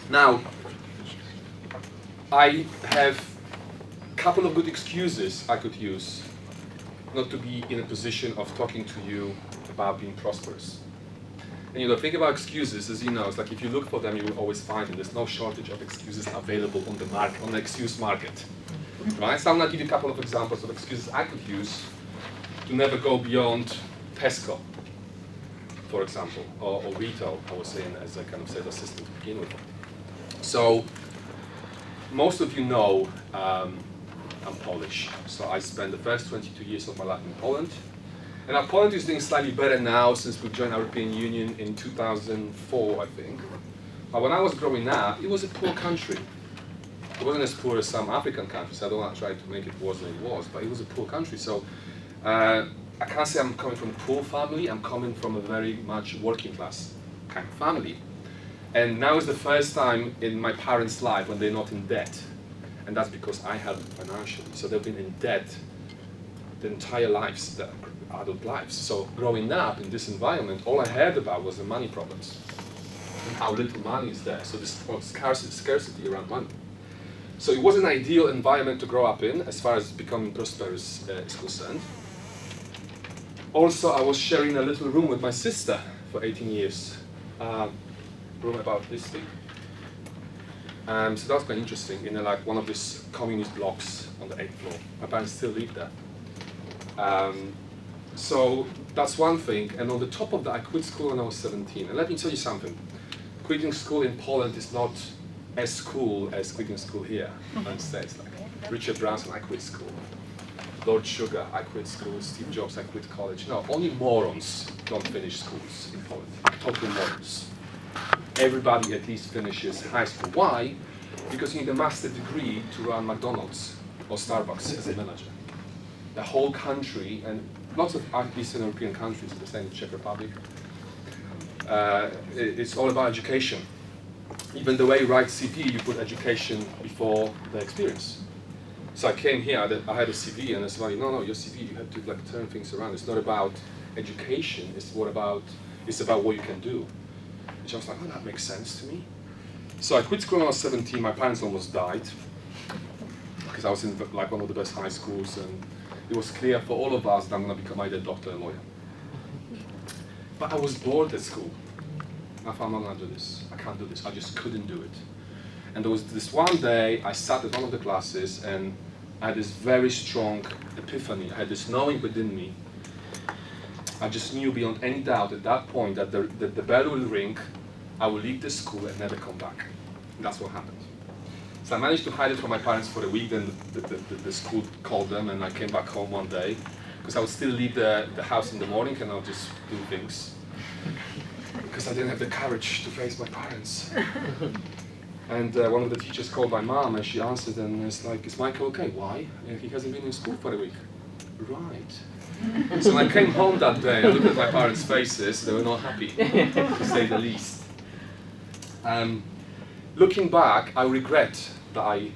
Now, I have a couple of good excuses I could use not to be in a position of talking to you about being prosperous. And the thing about excuses, as you know, it's like if you look for them, you will always find them. There's no shortage of excuses available on the market, on the excuse market. Right? So I'm going to give you a couple of examples of excuses I could use to never go beyond Tesco, for example, or retail, I was saying, as a kind of sales assistant to begin with. So, most of you know I'm Polish. So I spent the first 22 years of my life in Poland. And now Poland is doing slightly better now since we joined the European Union in 2004, I think. But when I was growing up, it was a poor country. It wasn't as poor as some African countries. I don't want to try to make it worse than it was, but it was a poor country. So I can't say I'm coming from a poor family. I'm coming from a very much working class kind of family. And now is the first time in my parents' life when they're not in debt. And that's because I helped them financially. So they've been in debt the entire lives, their adult lives. So growing up in this environment, all I heard about was the money problems and how little money is there. So this scarcity around money. So it was an ideal environment to grow up in as far as becoming prosperous is concerned. Also, I was sharing a little room with my sister for 18 years. Room about this big. So that was quite interesting, in like one of these communist blocks on the 8th floor. My parents still live there. So that's one thing, and on the top of that, I quit school when I was 17. And let me tell you something, quitting school in Poland is not as cool as quitting school here in the United States. Like Richard Branson, I quit school. Lord Sugar, I quit school. Steve Jobs, I quit college. No, only morons don't finish schools in Poland. Total morons. Everybody at least finishes high school. Why? Because you need a master's degree to run McDonald's or Starbucks as a manager. The whole country, and lots of Eastern European countries, the same in Czech Republic, it's all about education. Even the way you write CV, you put education before the experience. So I came here, I had a CV, and somebody, no, your CV, you have to like turn things around. It's not about education, it's about what you can do. Which I was like, oh, that makes sense to me. So I quit school when I was 17. My parents almost died because I was in like one of the best high schools, and it was clear for all of us that I'm going to become either a doctor or a lawyer. But I was bored at school. I thought, I'm not going to do this. I can't do this. I just couldn't do it. And there was this one day I sat at one of the classes, and I had this very strong epiphany. I had this knowing within me. I just knew beyond any doubt at that point that the bell will ring, I will leave the school and never come back. And that's what happened. So I managed to hide it from my parents for a week, then the school called them, and I came back home one day, because I would still leave the house in the morning and I would just do things. Because I didn't have the courage to face my parents. And one of the teachers called my mom, and she answered, and it's like, is Michael okay? Why? He hasn't been in school for a week. Right. So when I came home that day, I looked at my parents' faces, they were not happy, to say the least. Looking back, I regret that I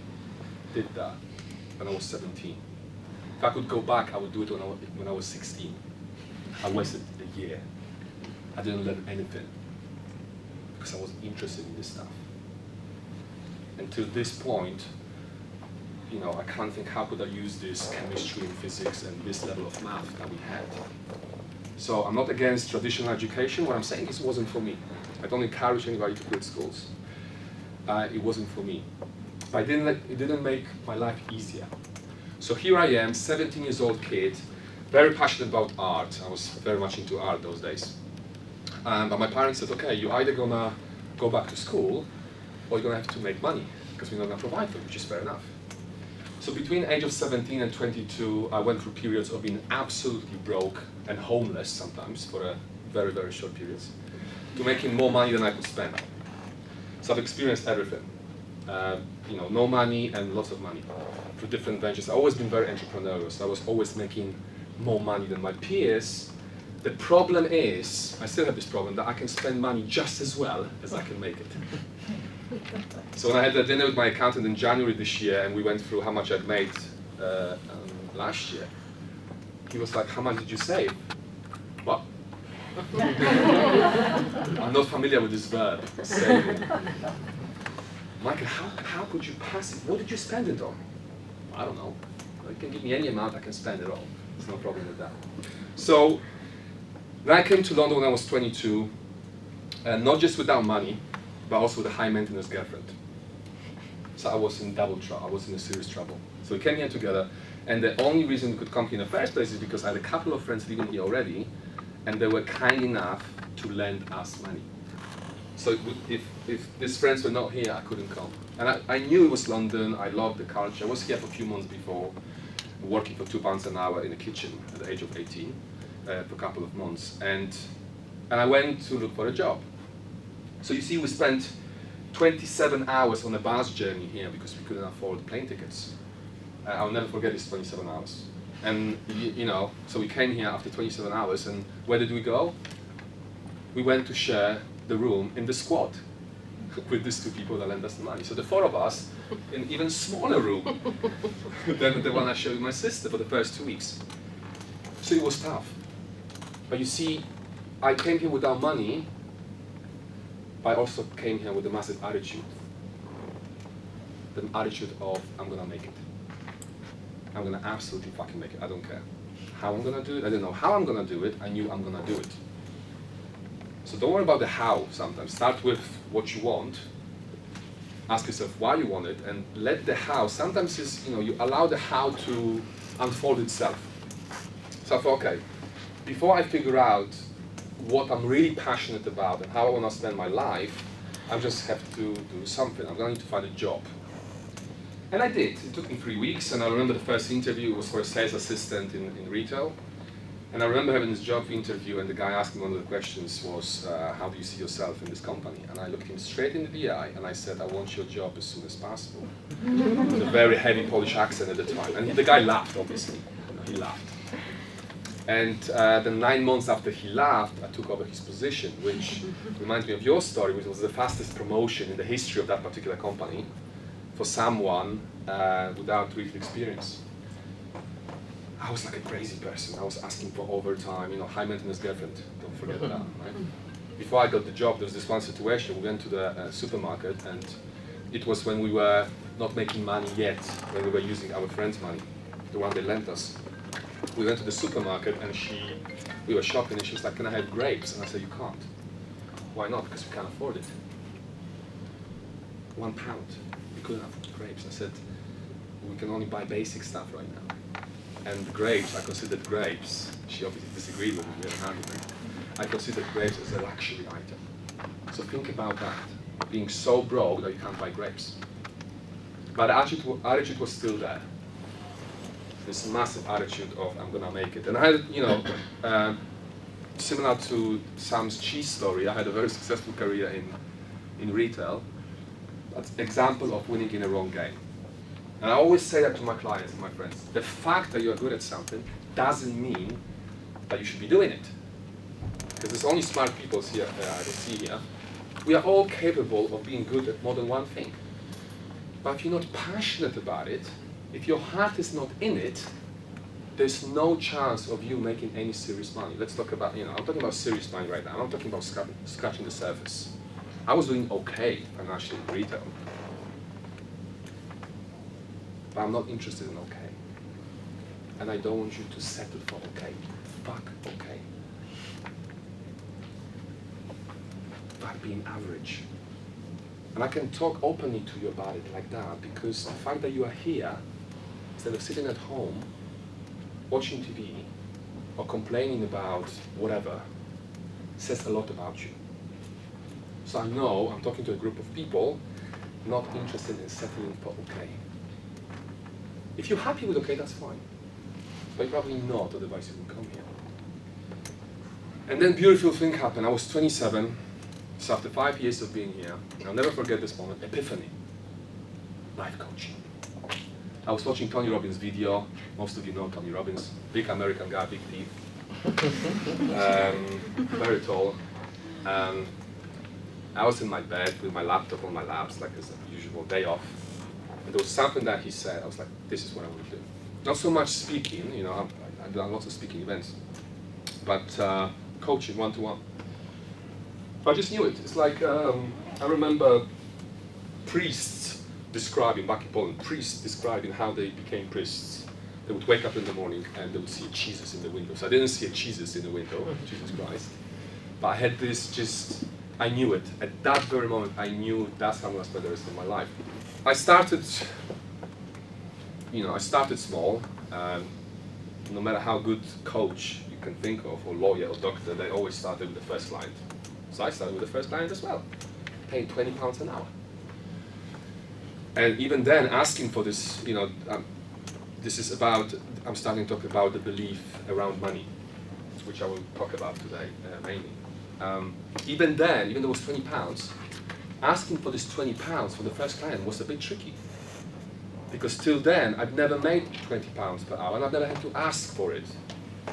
did that when I was 17. If I could go back, I would do it when I was 16. I wasted a year. I didn't learn anything because I wasn't interested in this stuff. Until this point, I can't think how could I use this chemistry and physics and this level of math that we had. So I'm not against traditional education. What I'm saying is it wasn't for me. I don't encourage anybody to quit schools. It wasn't for me. But it didn't make my life easier. So here I am, 17 years old kid, very passionate about art. I was very much into art those days. But my parents said, okay, you're either gonna go back to school or you're gonna have to make money because we're not gonna provide for you, which is fair enough. So between the age of 17 and 22, I went through periods of being absolutely broke and homeless sometimes for a very, very short periods, to making more money than I could spend. So I've experienced everything. No money and lots of money through different ventures. I've always been very entrepreneurial, so I was always making more money than my peers. The problem is, I still have this problem, that I can spend money just as well as I can make it. So when I had a dinner with my accountant in January this year, and we went through how much I'd made last year, he was like, how much did you save? What? I'm not familiar with this verb, saving. Michael, how could you pass it? What did you spend it on? I don't know. You can give me any amount, I can spend it all. There's no problem with that. So then I came to London when I was 22, not just without money, but also with a high maintenance girlfriend. So I was in double trouble, I was in serious trouble. So we came here together, and the only reason we could come here in the first place is because I had a couple of friends living here already, and they were kind enough to lend us money. So if these friends were not here, I couldn't come. And I knew it was London, I loved the culture. I was here for a few months before, working for £2 an hour in the kitchen at the age of 18, for a couple of months. And I went to look for a job. So you see, we spent 27 hours on a bus journey here because we couldn't afford plane tickets. I'll never forget this 27 hours. And you know, so we came here after 27 hours, and where did we go? We went to share the room in the squad with these two people that lent us the money. So the four of us in an even smaller room than the one I showed my sister for the first 2 weeks. So it was tough. But you see, I came here without money, but I also came here with a massive attitude. The attitude of, I'm gonna make it. I'm gonna absolutely fucking make it, I don't care. How I'm gonna do it, I don't know how I'm gonna do it, I knew I'm gonna do it. So don't worry about the how sometimes. Start with what you want, ask yourself why you want it, and let the how, sometimes is, you allow the how to unfold itself. So I thought, okay, before I figure out what I'm really passionate about and how I want to spend my life, I just have to do something. I'm going to find a job. And I did. It took me 3 weeks, and I remember the first interview was for a sales assistant in retail. And I remember having this job interview, and the guy asking one of the questions was, how do you see yourself in this company? And I looked him straight in the eye, and I said, I want your job as soon as possible. With a very heavy Polish accent at the time. And the guy laughed, obviously. He laughed. And then 9 months after he left, I took over his position, which reminds me of your story, which was the fastest promotion in the history of that particular company for someone without real experience. I was like a crazy person. I was asking for overtime, high maintenance girlfriend, don't forget that, right? Before I got the job, there was this one situation. We went to the supermarket, and it was when we were not making money yet, when we were using our friend's money, the one they lent us. We went to the supermarket, and we were shopping, and she was like, can I have grapes? And I said, you can't. Why not? Because we can't afford it. £1. We couldn't afford grapes. I said, we can only buy basic stuff right now. And grapes, I considered grapes, she obviously disagreed with me, we had an argument. I considered grapes as a luxury item. So think about that, being so broke that you can't buy grapes. But the attitude was still there. This massive attitude of, I'm gonna make it. And I had, similar to Sam's cheese story, I had a very successful career in retail. That's an example of winning in a wrong game. And I always say that to my clients and my friends. The fact that you're good at something doesn't mean that you should be doing it. Because there's only smart people here, I see here. We are all capable of being good at more than one thing. But if you're not passionate about it, if your heart is not in it, there's no chance of you making any serious money. Let's talk about, I'm talking about serious money right now. I'm not talking about scratching the surface. I was doing okay financially in retail. But I'm not interested in okay. And I don't want you to settle for okay. Fuck okay. Fuck being average. And I can talk openly to you about it like that because the fact that you are here, instead of sitting at home, watching TV, or complaining about whatever, says a lot about you. So I know I'm talking to a group of people not interested in settling for okay. If you're happy with okay, that's fine. But you're probably not, otherwise you wouldn't come here. And then beautiful thing happened. I was 27, so after 5 years of being here, I'll never forget this moment, epiphany. Life coaching. I was watching Tony Robbins' video. Most of you know Tony Robbins. Big American guy, big teeth. Very tall. I was in my bed with my laptop on my laps, like as a usual day off. And there was something that he said, I was like, this is what I want to do. Not so much speaking, I've done lots of speaking events, but coaching one-to-one. But I just knew it. It's like, I remember priests describing, back in Poland, priests describing how they became priests. They would wake up in the morning and they would see Jesus in the window. So I didn't see a Jesus in the window, Jesus Christ. But I had this just, I knew it. At that very moment, I knew that's how I'm going to spend the rest of my life. I started small. No matter how good coach you can think of, or lawyer or doctor, they always started with the first client. So I started with the first client as well, paying £20 an hour. And even then, asking for this, this is about, I'm starting to talk about the belief around money, which I will talk about today, mainly. Even then, even though it was £20, asking for this £20 for the first client was a bit tricky. Because till then, I'd never made £20 per hour, and I've never had to ask for it.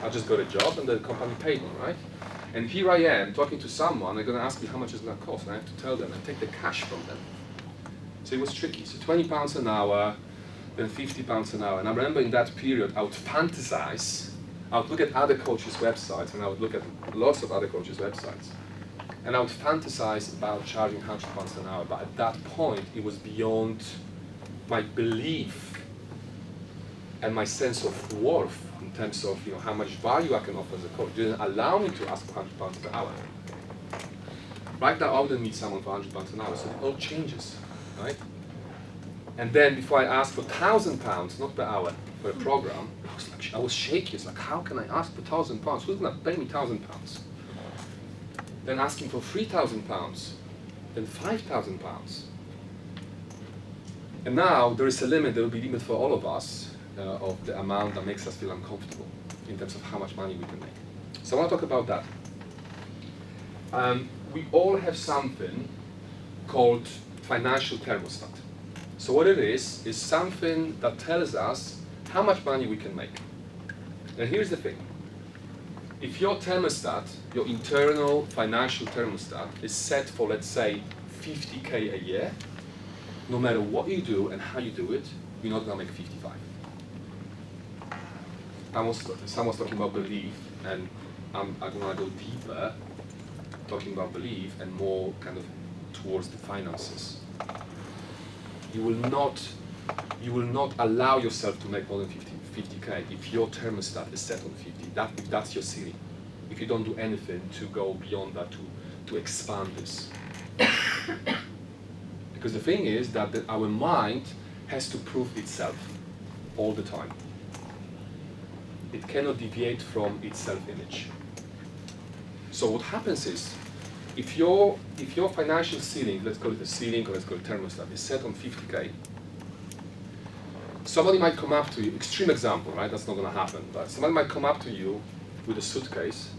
I just got a job, and the company paid me, right? And here I am, talking to someone, they're going to ask me how much it's going to cost, and I have to tell them, and take the cash from them. So it was tricky. So £20 an hour, then £50 an hour. And I remember in that period, I would fantasize. I would look at other coaches' websites, and I would look at lots of other coaches' websites. And I would fantasize about charging £100 an hour. But at that point, it was beyond my belief and my sense of worth in terms of how much value I can offer as a coach. It didn't allow me to ask for £100 per hour. Right now, I wouldn't meet someone for £100 an hour, so it all changes, right? And then before I asked for £1,000, not per hour, for a program, I was shaky. It's like, how can I ask for £1,000? Who's going to pay me £1,000? Then asking for £3,000, then £5,000. And now there is a limit, there will be a limit for all of us of the amount that makes us feel uncomfortable in terms of how much money we can make. So I want to talk about that. We all have something called financial thermostat. So what it is something that tells us how much money we can make. And here's the thing. If your thermostat, your internal financial thermostat, is set for, let's say, 50K a year, no matter what you do and how you do it, you're not going to make 55. Someone's talking about belief, and I'm going to go deeper, talking about belief and more kind of towards the finances. You will not allow yourself to make more than 50K if your thermostat is set on 50. That's your ceiling. If you don't do anything to go beyond that, to expand this. Because the thing is that our mind has to prove itself all the time. It cannot deviate from its self-image. So what happens is, if your financial ceiling, let's call it a ceiling or let's call it thermostat, is set on 50K, somebody might come up to you, extreme example, right? That's not going to happen, but somebody might come up to you with a suitcase.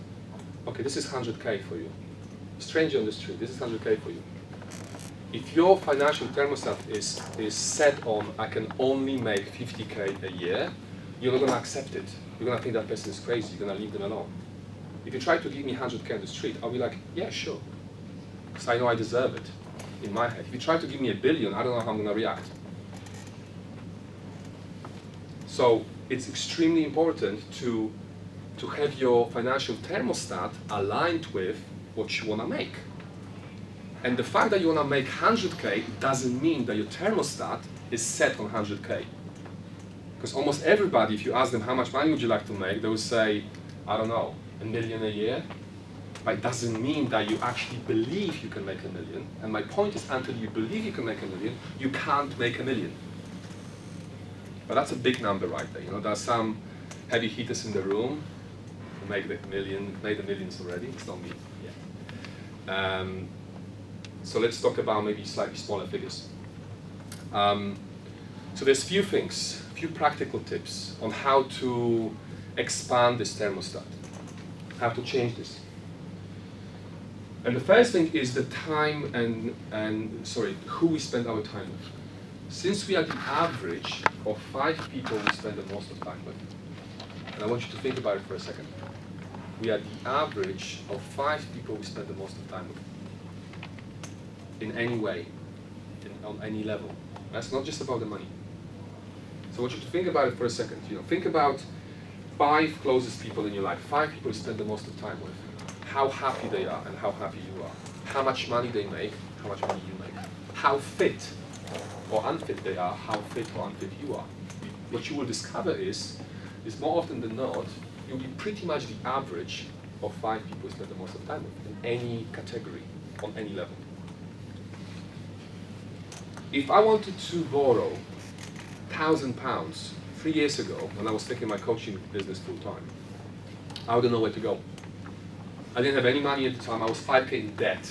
Okay, this is 100K for you. Stranger on the street, this is 100K for you. If your financial thermostat is set on, I can only make 50K a year, you're not going to accept it. You're going to think that person is crazy. You're going to leave them alone. If you try to give me 100K on the street, I'll be like, yeah, sure. Because I know I deserve it in my head. If you try to give me $1 billion, I don't know how I'm going to react. So it's extremely important to have your financial thermostat aligned with what you want to make. And the fact that you want to make 100K doesn't mean that your thermostat is set on 100K. Because almost everybody, if you ask them how much money would you like to make, they will say, I don't know, $1 million a year. But it doesn't mean that you actually believe you can make $1 million. And my point is, until you believe you can make $1 million, you can't make $1 million. But that's a big number right there. There are some heavy hitters in the room who made the millions already. It's not me yet. So let's talk about maybe slightly smaller figures. So there's few things, few practical tips on how to expand this thermostat, how to change this. And the first thing is the time who we spend our time with. Since we are the average of 5 people we spend the most of time with, and I want you to think about it for a second. We are the average of 5 people we spend the most of time with. In any way, on any level. That's not just about the money. So I want you to think about it for a second. Think about 5 closest people in your life, 5 people you spend the most of time with. How happy they are and how happy you are. How much money they make, how much money you make. How fit or unfit they are, how fit or unfit you are. What you will discover is more often than not, you'll be pretty much the average of 5 people you spend the most of time with in any category, on any level. If I wanted to borrow £1,000 3 years ago, when I was taking my coaching business full time, I wouldn't know where to go. I didn't have any money at the time. I was 5K in debt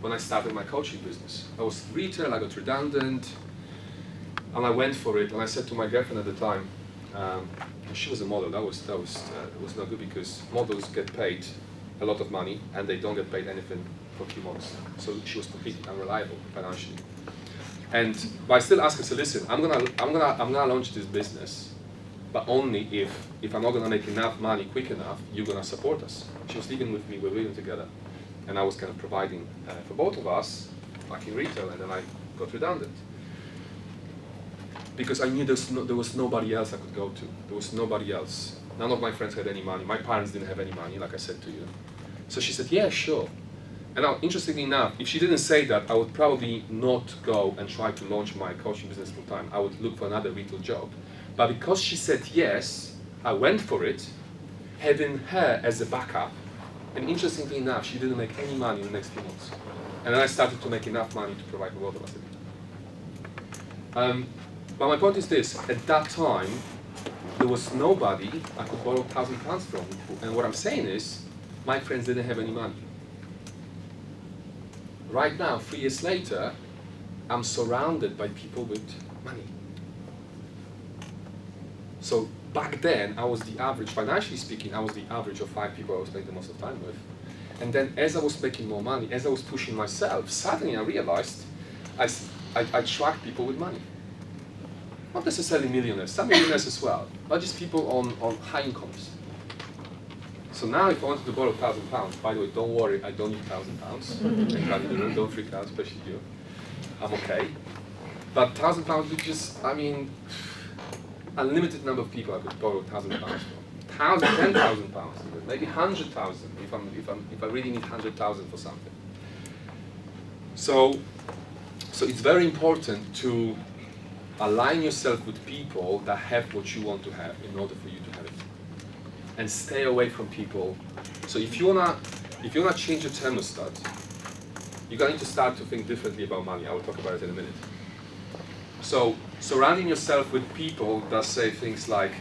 when I started my coaching business. I was retail, I got redundant, and I went for it. And I said to my girlfriend at the time, she was a model. That was not good because models get paid a lot of money and they don't get paid anything for a few months. So she was completely unreliable financially. But I still asked her, so listen, I'm gonna launch this business, but only if I'm not gonna make enough money quick enough, you're gonna support us. She was living with me, we were living together, and I was kind of providing for both of us, back in retail, and then I got redundant. Because I knew there was nobody else I could go to. There was nobody else. None of my friends had any money. My parents didn't have any money, like I said to you. So she said, yeah, sure. And now, interestingly enough, if she didn't say that, I would probably not go and try to launch my coaching business full time. I would look for another retail job. But because she said yes, I went for it, having her as a backup. And interestingly enough, she didn't make any money in the next few months. And then I started to make enough money to provide for both of us. But my point is this, at that time, there was nobody I could borrow £1,000 from. And what I'm saying is, my friends didn't have any money. Right now, 3 years later, I'm surrounded by people with money. So back then, I was the average, financially speaking, I was the average of 5 people I was spending the most of the time with. And then as I was making more money, as I was pushing myself, suddenly I realized I tracked people with money. Not necessarily millionaires, some millionaires as well, but just people on high incomes. So now if I wanted to borrow £1,000, by the way, don't worry, I don't need £1,000. Don't freak out, especially you. I'm okay. But £1,000, which is, I mean, unlimited number of people I could borrow £1,000 from. £10,000, maybe 100,000 if I really need 100,000 for something. So it's very important to align yourself with people that have what you want to have in order for you to have it. And stay away from people. So if you wanna change your thermostat, you're going to start to think differently about money. I will talk about it in a minute. So surrounding yourself with people that say things like,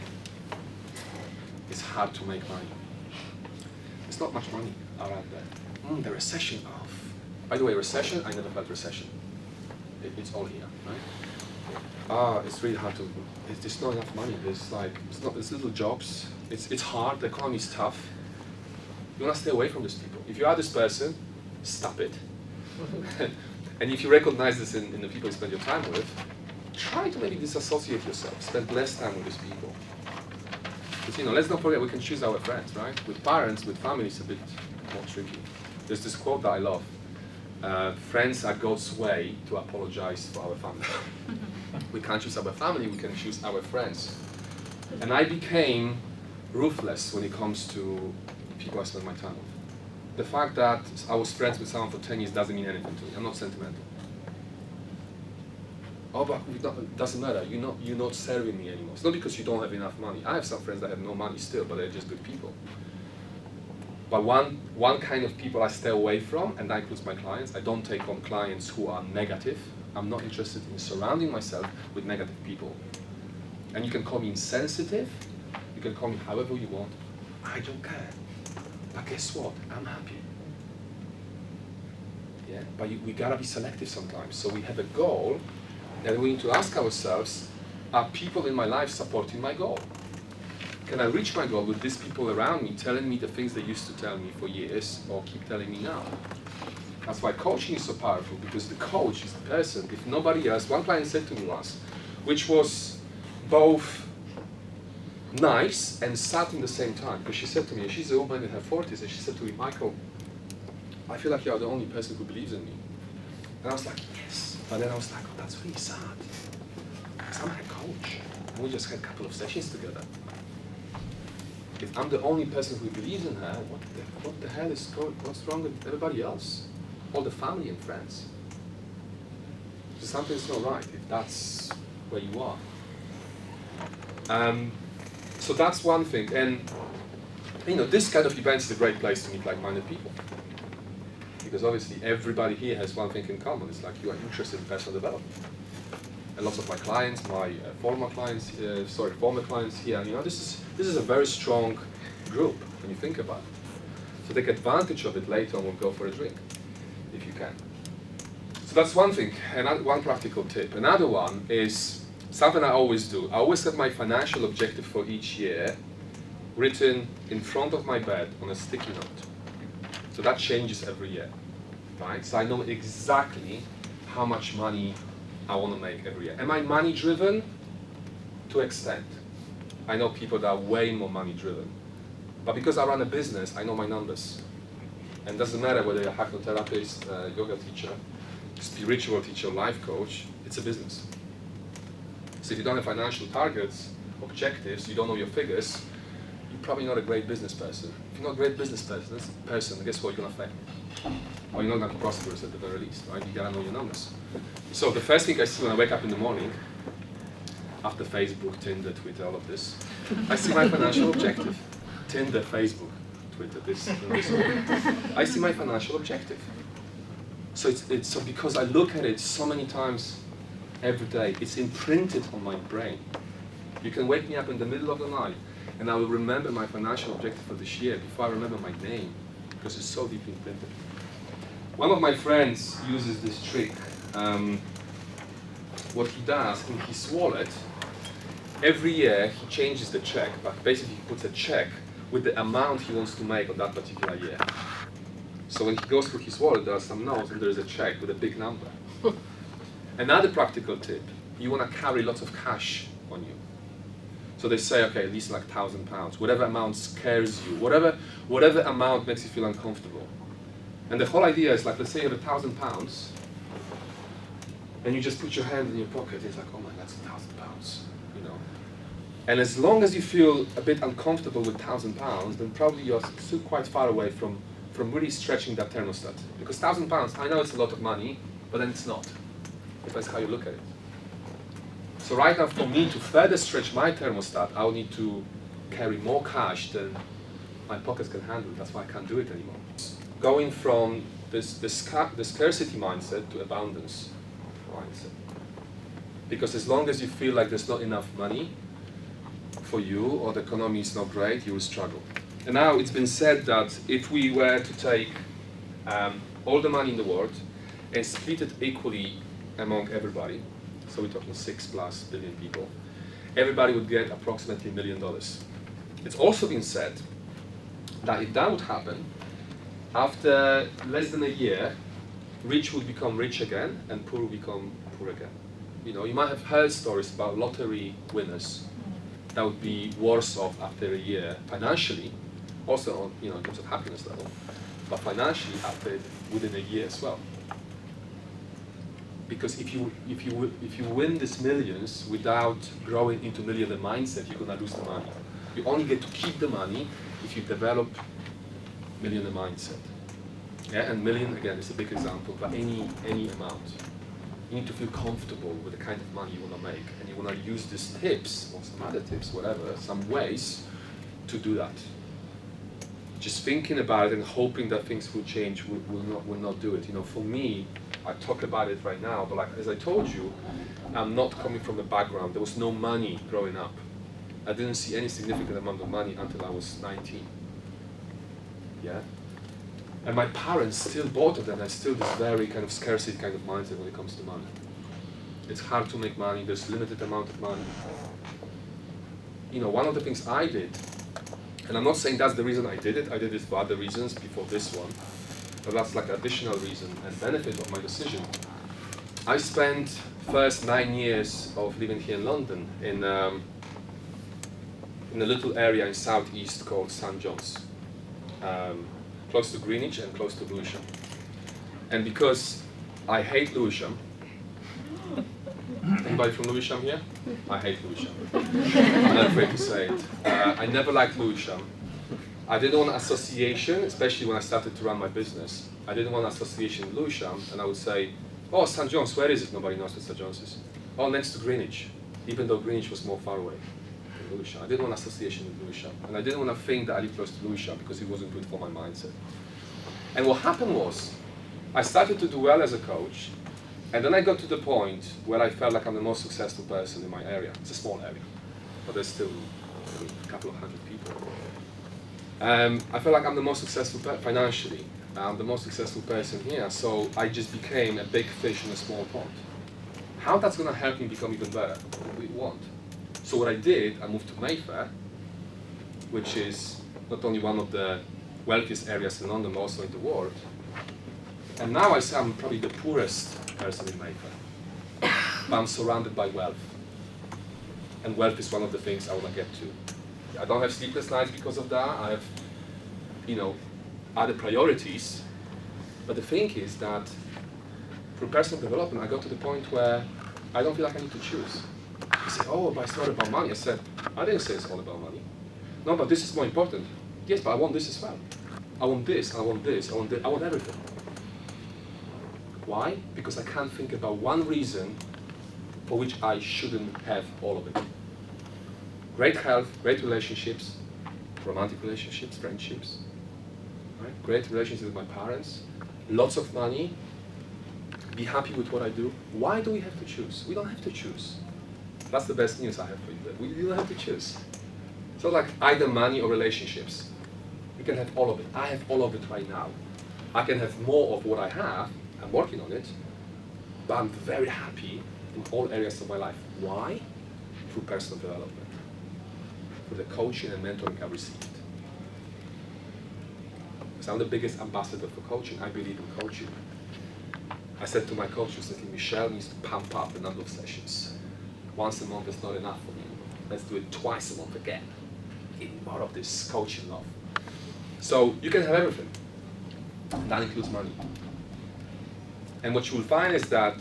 it's hard to make money. There's not much money around there. The recession, by the way, recession, I never felt recession. It's all here, right? It's really hard to, there's not enough money. There's little jobs. It's hard, the economy is tough. You want to stay away from these people. If you are this person, stop it. And if you recognize this in the people you spend your time with, try to maybe disassociate yourself, spend less time with these people. Because let's not forget, we can choose our friends, right? With parents, with family, it's a bit more tricky. There's this quote that I love. Friends are God's way to apologize for our family. We can't choose our family, we can choose our friends. And I became ruthless when it comes to people I spend my time with. The fact that I was friends with someone for 10 years doesn't mean anything to me. I'm not sentimental. But it doesn't matter. You're not serving me anymore. It's not because you don't have enough money. I have some friends that have no money still, but they're just good people. But one kind of people I stay away from, and that includes my clients. I don't take on clients who are negative. I'm not interested in surrounding myself with negative people. And you can call me insensitive. You can call me however you want. I don't care. But guess what? I'm happy. Yeah. But we gotta be selective sometimes. So we have a goal, and we need to ask ourselves: are people in my life supporting my goal? Can I reach my goal with these people around me telling me the things they used to tell me for years or keep telling me now? That's why coaching is so powerful, because the coach is the person, if nobody else. One client said to me once, which was both nice and sad in the same time, because she said to me, she's a woman in her 40s, and she said to me, Michael, I feel like you're the only person who believes in me. And I was like, yes. But then I was like, oh, that's really sad. Because I'm her coach, and we just had a couple of sessions together. If I'm the only person who believes in her, what the hell is what's wrong with everybody else? All the family and friends. something's not right if that's where you are. So that's one thing, and this kind of event is a great place to meet like-minded people, because obviously everybody here has one thing in common. It's like you are interested in personal development. And lots of my clients, my former clients here, this is a very strong group when you think about it. So take advantage of it later on. We'll go for a drink if you can. So that's one thing, and one practical tip. Another one is something I always do. I always have my financial objective for each year written in front of my bed on a sticky note. So that changes every year, right? So I know exactly how much money I want to make every year. Am I money driven? To an extent. I know people that are way more money driven. But because I run a business, I know my numbers. And it doesn't matter whether you're a hypnotherapist, yoga teacher, spiritual teacher, life coach, it's a business. So if you don't have financial targets, objectives, you don't know your figures, you're probably not a great business person. If you're not a great business person, guess what, you're going to fail. Or you're not going to be prosperous at the very least, right? You got to know your numbers. So the first thing I see when I wake up in the morning, after Facebook, Tinder, Twitter, all of this, I see my financial objective. Tinder, Facebook, Twitter, this and this. I see my financial objective. So so because I look at it so many times every day, it's imprinted on my brain. You can wake me up in the middle of the night and I will remember my financial objective for this year before I remember my name, because it's so deeply imprinted. One of my friends uses this trick. What he does in his wallet, every year he changes the check, but basically he puts a check with the amount he wants to make on that particular year. So when he goes through his wallet, there are some notes and there's a check with a big number. Another practical tip, you want to carry lots of cash on you. So they say, okay, at least like £1,000, whatever amount scares you, whatever amount makes you feel uncomfortable. And the whole idea is like, let's say you have £1,000, and you just put your hand in your pocket, it's like, oh my, that's £1,000, And as long as you feel a bit uncomfortable with £1,000, then probably you're still quite far away from really stretching that thermostat. Because £1,000, I know it's a lot of money, but then it's not. Depends how you look at it. So right now, for me to further stretch my thermostat, I will need to carry more cash than my pockets can handle. That's why I can't do it anymore. Going from the scarcity mindset to abundance mindset. Because as long as you feel like there's not enough money for you, or the economy is not great, you will struggle. And now it's been said that if we were to take all the money in the world and split it equally among everybody, so we're talking 6+ billion people, everybody would get approximately $1 million. It's also been said that if that would happen, after less than a year, rich would become rich again and poor will become poor again. You might have heard stories about lottery winners that would be worse off after a year financially, also on, in terms of happiness level, but financially within a year as well. Because if you win these millions without growing into millionaire mindset, you're gonna lose the money. You only get to keep the money if you develop millionaire mindset. Yeah, and million again is a big example, but any amount. You need to feel comfortable with the kind of money you want to make, and you want to use these tips or some other tips, whatever, some ways to do that. Just thinking about it and hoping that things will change will not do it. For me, I talk about it right now, but like as I told you, I'm not coming from a background. There was no money growing up. I didn't see any significant amount of money until I was 19. Yeah. And my parents still, both of them, are still this very kind of scarcity kind of mindset when it comes to money. It's hard to make money, there's limited amount of money. One of the things I did, and I'm not saying that's the reason I did it for other reasons before this one, but that's like additional reason and benefit of my decision. I spent first 9 years of living here in London in a little area in southeast called St. John's. Close to Greenwich and close to Lewisham. And because I hate Lewisham, anybody from Lewisham here? I hate Lewisham. I'm not afraid to say it. I never liked Lewisham. I didn't want association, especially when I started to run my business. I didn't want association with Lewisham, and I would say, Oh, St. John's, where is it? Nobody knows where St. John's is. Oh, next to Greenwich, even though Greenwich was more far away than Lewisham. I didn't want association with Lewisham, and I didn't want to think that I lived close to Lewisham because it wasn't good for my mindset. And what happened was, I started to do well as a coach, and then I got to the point where I felt like I'm the most successful person in my area. It's a small area, but there's still a couple of hundred people. I felt like I'm the most successful financially. I'm the most successful person here, so I just became a big fish in a small pond. How that's going to help me become even better? We won't. So what I did, I moved to Mayfair, which is not only one of the wealthiest areas in London, but also in the world. And now I say I'm probably the poorest person in Mayfair, but I'm surrounded by wealth. And wealth is one of the things I want to get to. I don't have sleepless nights because of that. I have, other priorities. But the thing is that through personal development, I got to the point where I don't feel like I need to choose. You say, oh, but it's not about money. I said, I didn't say it's all about money. No, but this is more important. Yes, but I want this as well. I want this, I want this, I want this, I want everything. Why? Because I can't think about one reason for which I shouldn't have all of it. Great health, great relationships, romantic relationships, friendships, right? Great relationships with my parents, lots of money, be happy with what I do. Why do we have to choose? We don't have to choose. That's the best news I have for you. You don't have to choose. It's not like either money or relationships. You can have all of it. I have all of it right now. I can have more of what I have. I'm working on it. But I'm very happy in all areas of my life. Why? Through personal development. Through the coaching and mentoring I've received. Because I'm the biggest ambassador for coaching. I believe in coaching. I said to my coach recently, Michelle needs to pump up the number of sessions. Once a month is not enough for me. Let's do it twice a month again. Get more of this coaching love. So you can have everything. And that includes money. And what you will find is that,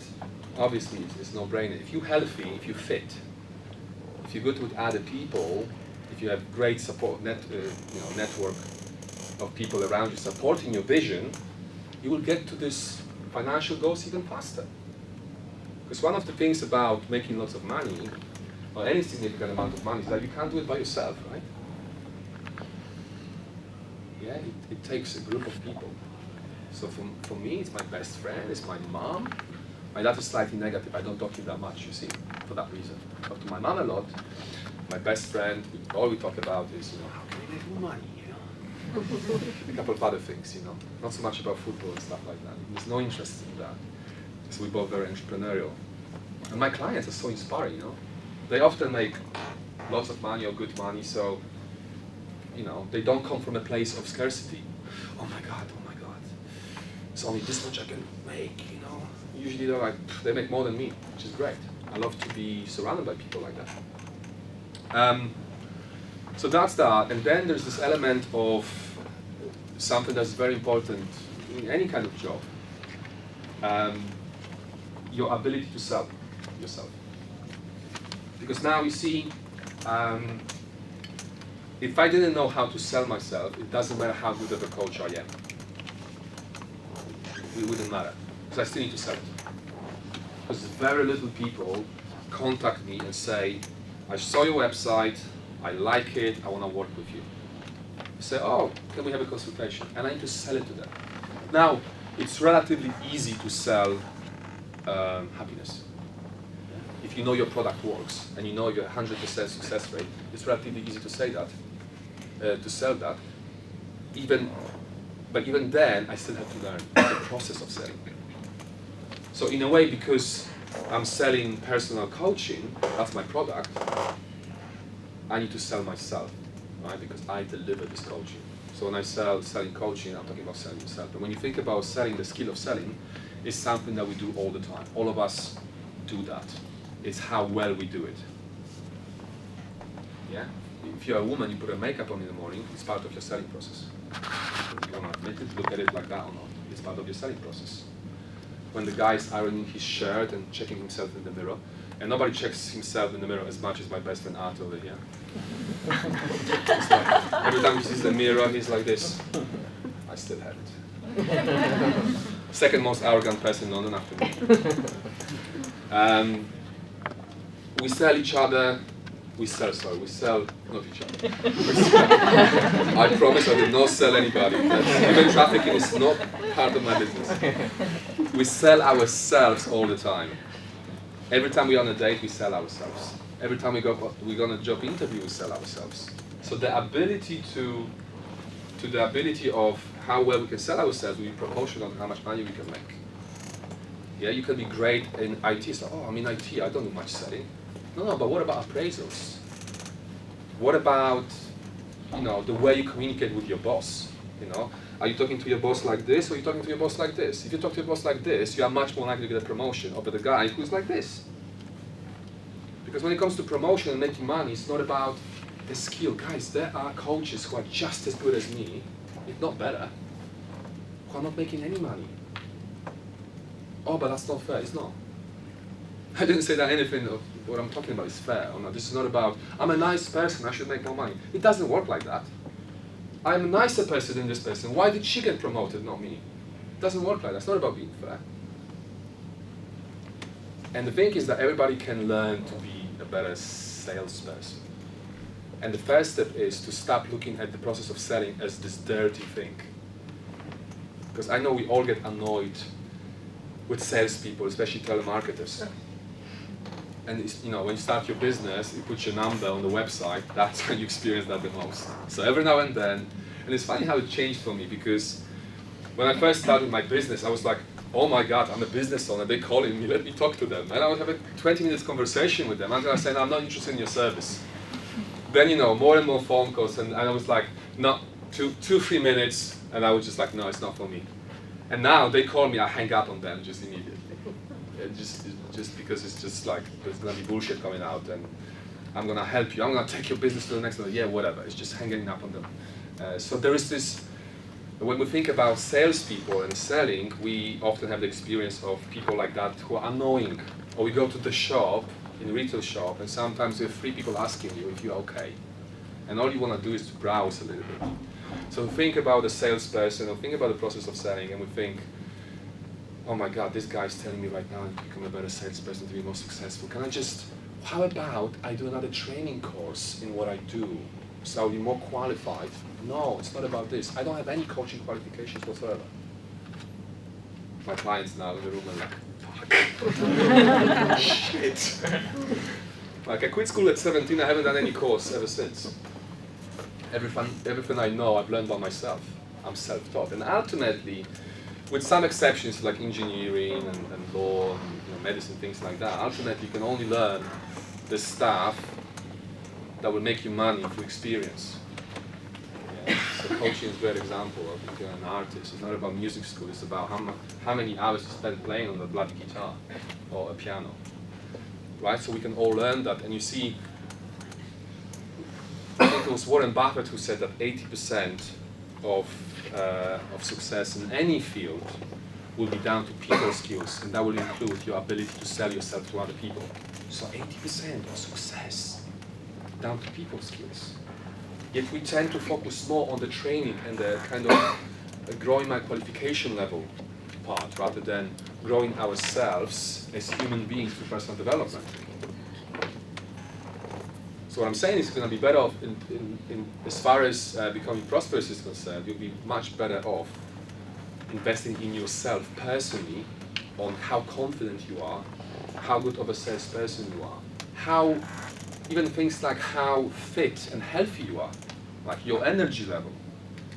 obviously, it's no-brainer. If you're healthy, if you're fit, if you're good with other people, if you have great support network of people around you supporting your vision, you will get to this financial goals even faster. Because one of the things about making lots of money, or any significant amount of money, is that you can't do it by yourself, right? Yeah, it takes a group of people. So for me, it's my best friend, it's my mom. My dad is slightly negative, I don't talk to him that much, you see, for that reason. I talk to my mom a lot. My best friend, all we talk about is, how can we make more money, A couple of other things, Not so much about football and stuff like that. There's no interest in that. So we're both very entrepreneurial. And my clients are so inspiring, They often make lots of money or good money, so, they don't come from a place of scarcity. Oh my God, it's only this much I can make, Usually they're like, they make more than me, which is great. I love to be surrounded by people like that. So that's that, and then there's this element of something that's very important in any kind of job. Your ability to sell yourself. Because now you see, if I didn't know how to sell myself, it doesn't matter how good of a coach I am. It wouldn't matter, because I still need to sell it. Because very little people contact me and say, I saw your website, I like it, I want to work with you. I say, oh, can we have a consultation? And I need to sell it to them. Now, it's relatively easy to sell happiness. If you know your product works, and you know your 100% success rate, it's relatively easy to say that, to sell that. But even then, I still have to learn the process of selling. So in a way, because I'm selling personal coaching, that's my product, I need to sell myself, right? Because I deliver this coaching. So when I selling coaching, I'm talking about selling yourself. And when you think about selling, the skill of selling is something that we do all the time. All of us do that. It's how well we do it. Yeah? If you're a woman, you put a makeup on in the morning, it's part of your selling process. If you want to admit it, look at it like that or not. It's part of your selling process. When the guy is ironing his shirt and checking himself in the mirror, and nobody checks himself in the mirror as much as my best friend Art over here. It's like, every time he sees the mirror, he's like this. I still have it. Second most arrogant person in London after me. We sell each other. We sell not each other. I promise I will not sell anybody. Human trafficking is not part of my business. We sell ourselves all the time. Every time we're on a date, we sell ourselves. Every time we go on a job interview, we sell ourselves. So the ability to the ability of how well we can sell ourselves will be proportional to how much money we can make. Yeah, you can be great in IT. So, oh, I'm in IT, I don't do much selling. No, but what about appraisals? What about, the way you communicate with your boss? Are you talking to your boss like this, or are you talking to your boss like this? If you talk to your boss like this, you are much more likely to get a promotion over the guy who's like this. Because when it comes to promotion and making money, it's not about the skill. Guys, there are coaches who are just as good as me, if not better, who are not making any money. Oh, but that's not fair. It's not. I didn't say that anything of what I'm talking about is fair or not. This is not about, I'm a nice person, I should make more money. It doesn't work like that. I'm a nicer person than this person. Why did she get promoted, not me? It doesn't work like that. It's not about being fair. And the thing is that everybody can learn to be a better salesperson. And the first step is to stop looking at the process of selling as this dirty thing. Because I know we all get annoyed with salespeople, especially telemarketers. And when you start your business, you put your number on the website, that's when you experience that the most. So every now and then, and it's funny how it changed for me, because when I first started my business, I was like, oh my God, I'm a business owner, they're calling me, let me talk to them. And I would have a 20 minutes conversation with them until I said, no, I'm not interested in your service. Then, more and more phone calls, and I was like, no, 2-3 minutes, and I was just like, no, it's not for me. And now they call me, I hang up on them just immediately. Just because it's just like, there's gonna be bullshit coming out, and I'm gonna help you, I'm gonna take your business to the next level. Yeah, whatever, it's just hanging up on them. So there is this, when we think about salespeople and selling, we often have the experience of people like that who are annoying. Or we go to the shop, in a retail shop, and sometimes there are 3 people asking you if you're okay. And all you wanna do is to browse a little bit. So we think about a salesperson, or think about the process of selling, and we think, oh my God, this guy's telling me right now to become a better salesperson, to be more successful. How about I do another training course in what I do, so I'll be more qualified? No, it's not about this. I don't have any coaching qualifications whatsoever. My clients now in the room are like, fuck. Shit. Like, I quit school at 17, I haven't done any course ever since. Everything I know, I've learned by myself. I'm self-taught. And ultimately, with some exceptions like engineering and law and medicine, things like that, ultimately you can only learn the stuff that will make you money through experience. Yeah. So coaching is a great example of, if you're an artist, it's not about music school, it's about how many hours you spend playing on the bloody guitar or a piano. Right? So we can all learn that, and you see, I think it was Warren Buffett who said that 80% of success in any field will be down to people skills, and that will include your ability to sell yourself to other people. So 80% of success down to people skills. Yet we tend to focus more on the training and the kind of growing my qualification level part, rather than growing ourselves as human beings through personal development. So what I'm saying is, you're going to be better off, as far as becoming prosperous is concerned, you'll be much better off investing in yourself personally, on how confident you are, how good of a salesperson you are, even things like how fit and healthy you are, like your energy level.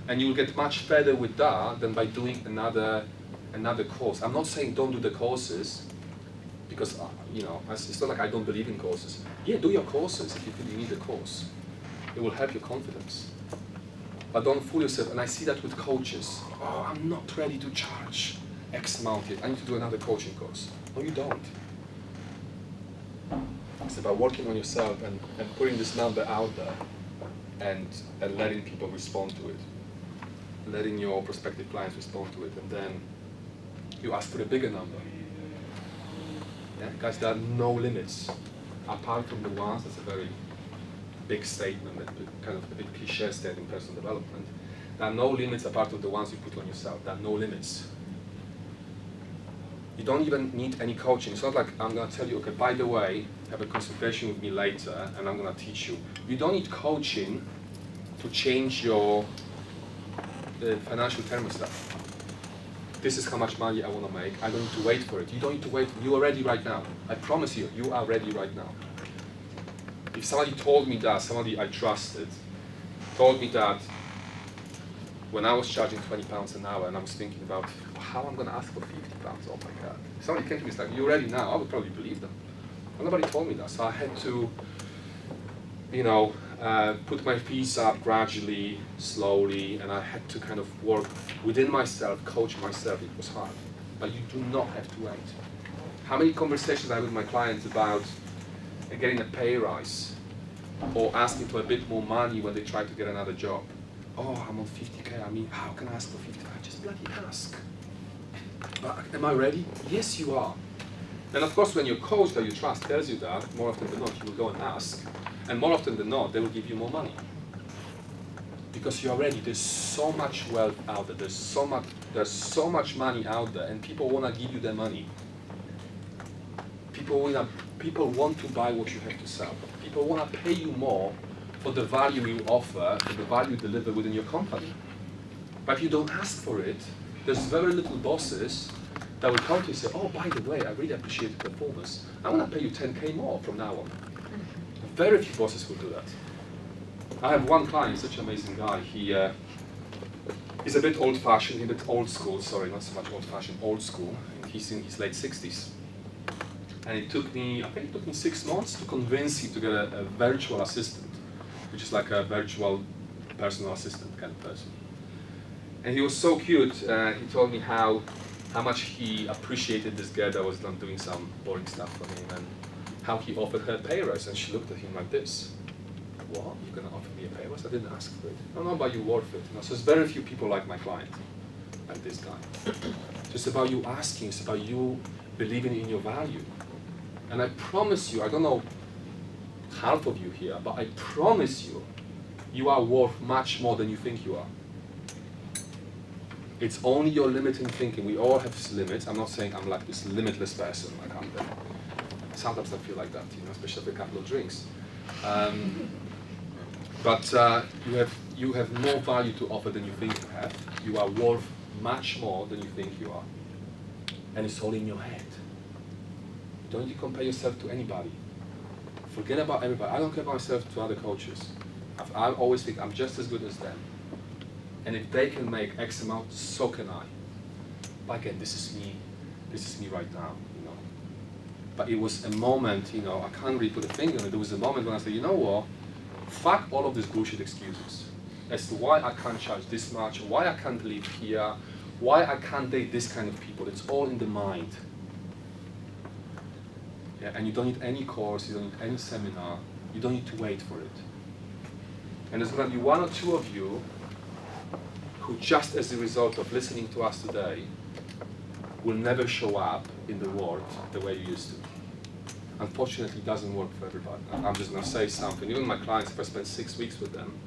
And you'll get much further with that than by doing another course. I'm not saying don't do the courses, because it's not like I don't believe in courses. Yeah, do your courses if you feel you need a course. It will help your confidence. But don't fool yourself, and I see that with coaches. Oh, I'm not ready to charge X amount yet, I need to do another coaching course. No, you don't. It's about working on yourself and putting this number out there and letting people respond to it. Letting your prospective clients respond to it, and then you ask for a bigger number. Yeah? Guys, there are no limits, apart from the ones, that's a very big statement, kind of a big cliche statement in personal development. There are no limits apart from the ones you put on yourself. There are no limits. You don't even need any coaching. It's not like I'm going to tell you, okay, by the way, have a consultation with me later and I'm going to teach you. You don't need coaching to change your financial thermostat. This is how much money I want to make. I don't need to wait for it. You don't need to wait. You are ready right now. I promise you, you are ready right now. If somebody told me that, somebody I trusted, told me that when I was charging £20 an hour and I was thinking about how I'm going to ask for £50, oh my God. If somebody came to me and said, you're ready now, I would probably believe them. But nobody told me that, so I had to, put my fees up gradually, slowly, and I had to kind of work within myself, coach myself. It was hard, but you do not have to wait. How many conversations I had with my clients about getting a pay rise or asking for a bit more money when they try to get another job? Oh, I'm on 50K, I mean, how can I ask for 50K? Just bloody ask. But am I ready? Yes, you are. And of course, when your coach that you trust tells you that, more often than not, you will go and ask. And more often than not, they will give you more money. Because you are ready. There's so much wealth out there. There's so much money out there, and people want to give you their money. People want to buy what you have to sell. People want to pay you more for the value you offer, for the value you deliver within your company. But if you don't ask for it, there's very little bosses that will come to you and say, oh, by the way, I really appreciate the performance. I want to pay you 10K more from now on. Very few bosses will do that. I have one client, such an amazing guy. He's a bit old-fashioned, a bit old school, sorry, not so much old-fashioned, old school. He's in his late 60s. And I think it took me 6 months to convince him to get a virtual assistant, which is like a virtual personal assistant kind of person. And he was so cute. He told me how much he appreciated this girl that was doing some boring stuff for him, and how he offered her a pay rise, and she looked at him like this. What? You're going to offer me a pay rise? I didn't ask for it. No, but you're worth it. So there's very few people like my client, like this guy. So it's about you asking, it's about you believing in your value. And I promise you, I don't know half of you here, but I promise you, you are worth much more than you think you are. It's only your limiting thinking. We all have limits. I'm not saying I'm like this limitless person. Like I'm there. Sometimes I feel like that, especially after a couple of drinks. But you have more value to offer than you think you have. You are worth much more than you think you are. And it's all in your head. Don't you compare yourself to anybody. Forget about everybody. I don't compare myself to other coaches. I always think I'm just as good as them. And if they can make X amount, so can I. But again, this is me right now, But it was a moment, I can't really put a finger on it. There was a moment when I said, you know what? Fuck all of these bullshit excuses as to why I can't charge this much, why I can't live here, why I can't date this kind of people. It's all in the mind. Yeah, and you don't need any course, you don't need any seminar, you don't need to wait for it. And there's going to be one or two of you who, just as a result of listening to us today, will never show up in the world the way you used to. Unfortunately, it doesn't work for everybody. I'm just going to say something. Even my clients, if I spend 6 weeks with them,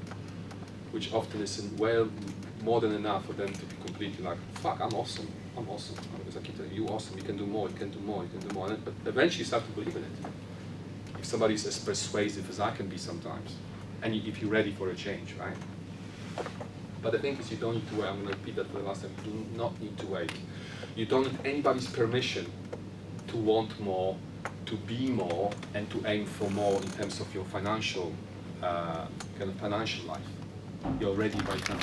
which often is well more than enough for them to be completely like, fuck, I'm awesome. Because I keep telling you, you're awesome, you can do more, you can do more, you can do more. But eventually you start to believe in it. If somebody is as persuasive as I can be sometimes, and if you're ready for a change, right? But the thing is, you don't need to wait. I'm going to repeat that for the last time. You do not need to wait. You don't need anybody's permission to want more, to be more, and to aim for more in terms of your financial, financial life. You're ready right now.